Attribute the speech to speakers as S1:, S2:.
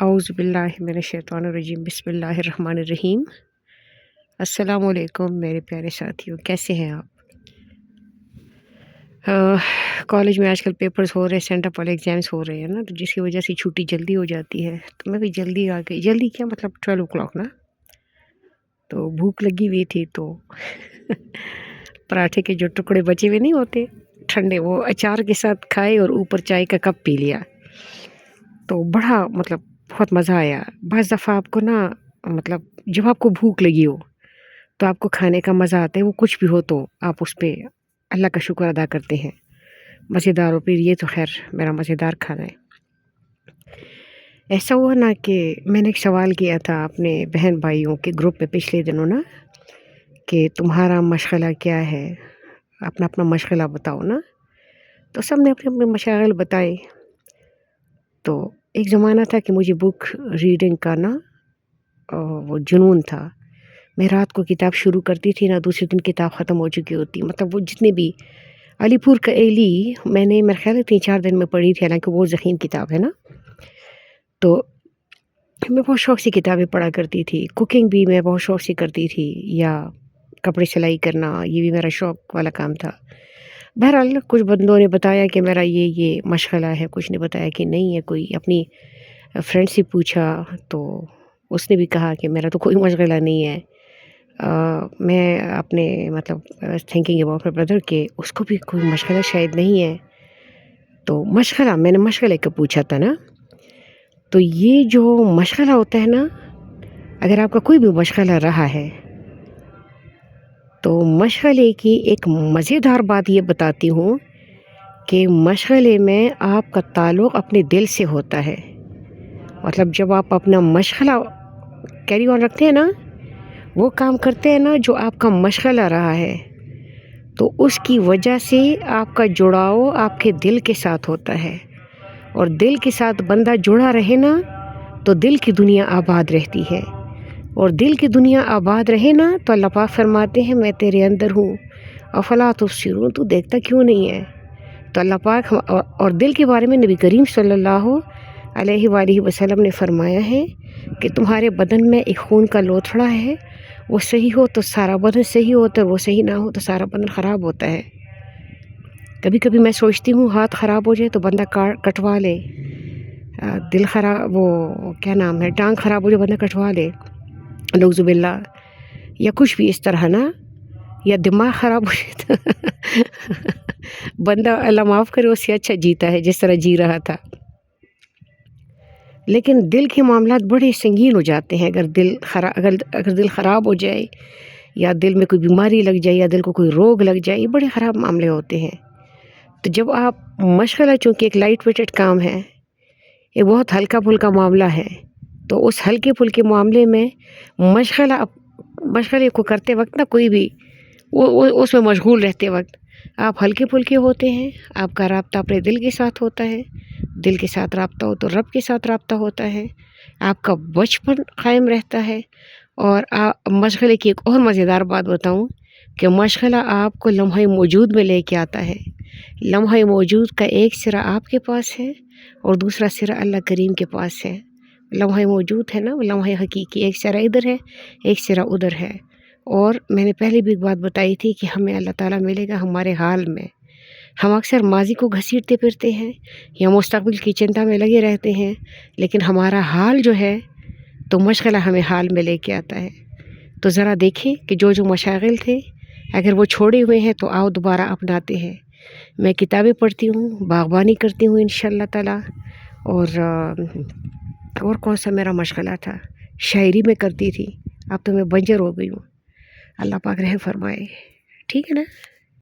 S1: اعوذ باللہ من الشیطان الرجیم، بسم اللہ الرحمن الرحیم۔ السلام علیکم میرے پیارے ساتھیوں، کیسے ہیں آپ؟ کالج میں آج کل پیپرز ہو رہے ہیں، سینٹ اپ والے ایگزامس ہو رہے ہیں نا، تو جس کی وجہ سے چھٹی جلدی ہو جاتی ہے، تو میں بھی جلدی آ گئی۔ جلدی کیا مطلب 12 o'clock نا، تو بھوک لگی ہوئی تھی، تو پراٹھے کے جو ٹکڑے بچے ہوئے نہیں ہوتے ٹھنڈے، وہ اچار کے ساتھ کھائے اور اوپر چائے کا کپ پی لیا، تو بڑا مطلب بہت مزہ آیا۔ بعض دفعہ آپ کو نا مطلب جب آپ کو بھوک لگی ہو تو آپ کو کھانے کا مزہ آتا ہے، وہ کچھ بھی ہو تو آپ اس پہ اللہ کا شکر ادا کرتے ہیں۔ مزیدار ہو، پھر یہ تو خیر میرا مزیدار کھانا ہے۔ ایسا ہوا نا کہ میں نے ایک سوال کیا تھا اپنے بہن بھائیوں کے گروپ میں پچھلے دنوں نا، کہ تمہارا مشغلہ کیا ہے، اپنا اپنا مشغلہ بتاؤ نا، تو سب نے اپنے اپنے مشاغل بتائے۔ تو ایک زمانہ تھا کہ مجھے بک ریڈنگ کا نا وہ جنون تھا۔ میں رات کو کتاب شروع کرتی تھی نا، دوسرے دن کتاب ختم ہو چکی ہوتی، مطلب وہ جتنے بھی علی پور کا ایلی میں نے میرے خیال ہے 3-4 دن میں پڑھی تھی، حالانکہ وہ ضخیم کتاب ہے نا۔ تو میں بہت شوق سے کتابیں پڑھا کرتی تھی، کوکنگ بھی میں بہت شوق سے کرتی تھی، یا کپڑے سلائی کرنا یہ بھی میرا شوق والا کام تھا۔ بہرحال کچھ بندوں نے بتایا کہ میرا یہ مشغلہ ہے، کچھ نے بتایا کہ نہیں ہے، کوئی اپنی فرینڈ سے پوچھا تو اس نے بھی کہا کہ میرا تو کوئی مشغلہ نہیں ہے۔ میں اپنے مطلب تھنکنگ اباؤٹ مائی بردر کہ اس کو بھی کوئی مشغلہ شاید نہیں ہے۔ تو مشغلہ میں نے مشغلے کا پوچھا تھا نا، تو یہ جو مشغلہ ہوتا ہے نا، اگر آپ کا کوئی بھی مشغلہ رہا ہے تو مشغلے کی ایک مزیدار بات یہ بتاتی ہوں کہ مشغلے میں آپ کا تعلق اپنے دل سے ہوتا ہے۔ مطلب جب آپ اپنا مشغلہ کیری آن رکھتے ہیں نا، وہ کام کرتے ہیں نا جو آپ کا مشغلہ رہا ہے، تو اس کی وجہ سے آپ کا جڑاؤ آپ کے دل کے ساتھ ہوتا ہے، اور دل کے ساتھ بندہ جڑا رہے نا تو دل کی دنیا آباد رہتی ہے، اور دل کی دنیا آباد رہے نا تو اللہ پاک فرماتے ہیں میں تیرے اندر ہوں، افلا تبصرون، تو دیکھتا کیوں نہیں ہے؟ تو اللہ پاک اور دل کے بارے میں نبی کریم صلی اللہ علیہ وآلہ وسلم نے فرمایا ہے کہ تمہارے بدن میں ایک خون کا لوتھڑا ہے، وہ صحیح ہو تو سارا بدن صحیح ہوتا ہے، وہ صحیح نہ ہو تو سارا بدن خراب ہوتا ہے۔ کبھی کبھی میں سوچتی ہوں ہاتھ خراب ہو جائے تو بندہ کٹوا لے، دل خراب وہ کیا نام ہے ٹانگ خراب ہو جائے بندہ کٹوا لے، نعوذ باللہ، یا کچھ بھی اس طرح نا، یا دماغ خراب ہو جائے تو بندہ اللہ معاف کرے اس سے اچھا جیتا ہے جس طرح جی رہا تھا۔ لیکن دل کے معاملات بڑے سنگین ہو جاتے ہیں اگر دل خراب ہو جائے، یا دل میں کوئی بیماری لگ جائے، یا دل کو کوئی روگ لگ جائے، یہ بڑے خراب معاملے ہوتے ہیں۔ تو جب آپ مشغلہ چونکہ ایک لائٹ ویٹڈ کام ہے، یہ بہت ہلکا پھلکا معاملہ ہے، تو اس ہلکے پھلکے معاملے میں مشغلے کو کرتے وقت نا کوئی بھی اس میں مشغول رہتے وقت آپ ہلکے پھلکے ہوتے ہیں، آپ کا رابطہ اپنے دل کے ساتھ ہوتا ہے، دل کے ساتھ رابطہ ہو تو رب کے ساتھ رابطہ ہوتا ہے، آپ کا بچپن قائم رہتا ہے۔ اور مشغلے کی ایک اور مزیدار بات بتاؤں کہ مشغلہ آپ کو لمحہ موجود میں لے کے آتا ہے۔ لمحہ موجود کا ایک سرا آپ کے پاس ہے اور دوسرا سرا اللہ کریم کے پاس ہے۔ لمحہ موجود ہے نا، لمحہ حقیقی، ایک سرا ادھر ہے ایک سرا ادھر ہے۔ اور میں نے پہلے بھی ایک بات بتائی تھی کہ ہمیں اللہ تعالیٰ ملے گا ہمارے حال میں۔ ہم اکثر ماضی کو گھسیٹتے پھرتے ہیں یا مستقبل کی چنتا میں لگے رہتے ہیں، لیکن ہمارا حال جو ہے تو مشغلہ ہمیں حال میں لے کے آتا ہے۔ تو ذرا دیکھیں کہ جو مشاغل تھے اگر وہ چھوڑے ہوئے ہیں تو آؤ دوبارہ اپناتے ہیں۔ میں کتابیں پڑھتی ہوں، باغبانی کرتی ہوں انشاءاللہ تعالیٰ، اور کون سا میرا مشغلہ تھا، شاعری میں کرتی تھی، اب تو میں بنجر ہو گئی ہوں، اللہ پاک رحم فرمائے، ٹھیک ہے نا۔